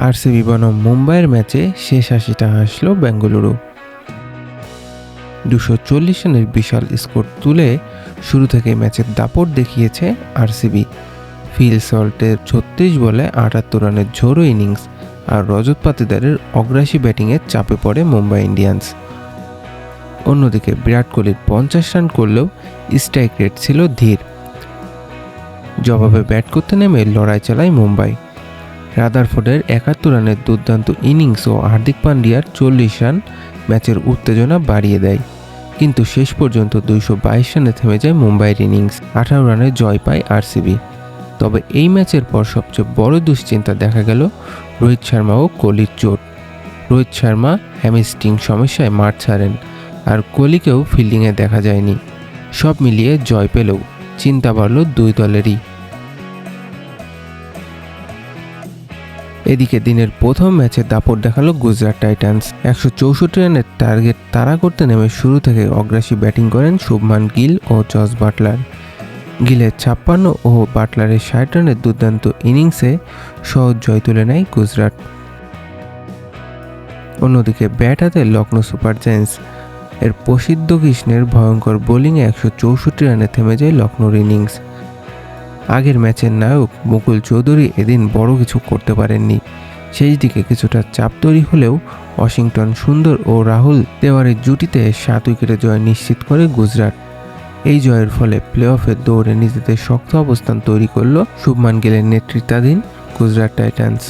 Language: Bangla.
আরসিবি বনাম মুম্বাইয়ের ম্যাচে শেষ হাসিটা হাসল বেঙ্গালুরু। 240 রানের বিশাল স্কোর তুলে শুরু থেকে ম্যাচের দাপট দেখিয়েছে আরসিবি। ফিল সল্টের 36 বলে 78 রানের ঝোড়ো ইনিংস আর রজত পাতিদারের অগ্রাসী ব্যাটিংয়ে চাপে পড়ে মুম্বাই ইন্ডিয়ান্স। অন্যদিকে বিরাট কোহলির 50 রান করলেও স্ট্রাইক রেট ছিল ধীর। জবাবে ব্যাট করতে নেমে লড়াই চালায় মুম্বাই। রাদারফোর্ডের 71 রানের দুর্দান্ত ইনিংস ও হার্দিক পান্ডিয়ার 40 রান ম্যাচের উত্তেজনা বাড়িয়ে দেয়, কিন্তু শেষ পর্যন্ত 222 রানে থেমে যায় মুম্বাইয়ের ইনিংস। 18 রানে জয় পায় আরসিবি। তবে এই ম্যাচের পর সবচেয়ে বড় দুশ্চিন্তা দেখা গেল রোহিত শর্মা ও কোহলির চোট। রোহিত শর্মা হ্যামস্ট্রিং সমস্যায় মাঠ ছাড়েন, আর কোহলিকেও ফিল্ডিংয়ে দেখা যায়নি। সব মিলিয়ে জয় পেলেও চিন্তা বাড়ল দুই দলেরই। এদিকে দিনের প্রথম ম্যাচে দাপট দেখালো গুজরাট টাইটান্স। 164 রানের টার্গেট তাড়া করতে নেমে শুরু থেকে অগ্রাসী ব্যাটিং করেন শুভমান গিল ও জস বাটলার। গিলের 56 ও বাটলারের 60 রানের দুর্দান্ত ইনিংসে সহজ জয় তুলে নেয় গুজরাট। অন্যদিকে ব্যাট হাতে লখনৌ সুপার জায়ান্টস এর প্রসিদ্ধ কৃষ্ণের ভয়ঙ্কর বোলিংয়ে 164 রানে থেমে যায় লখনৌর ইনিংস। আগের ম্যাচের নায়ক মুকুল চৌধুরী এদিন বড় কিছু করতে পারেননি। শেষ দিকে কিছুটা চাপ তৈরি হলেও ওয়াশিংটন সুন্দর ও রাহুল তেওয়ারির জুটিতে 7 উইকেটে জয় নিশ্চিত করে গুজরাট। এই জয়ের ফলে প্লে অফের দৌড়ে নিজেদের শক্ত অবস্থান তৈরি করল শুভমান গিলের নেতৃত্বাধীন গুজরাট টাইটান্স।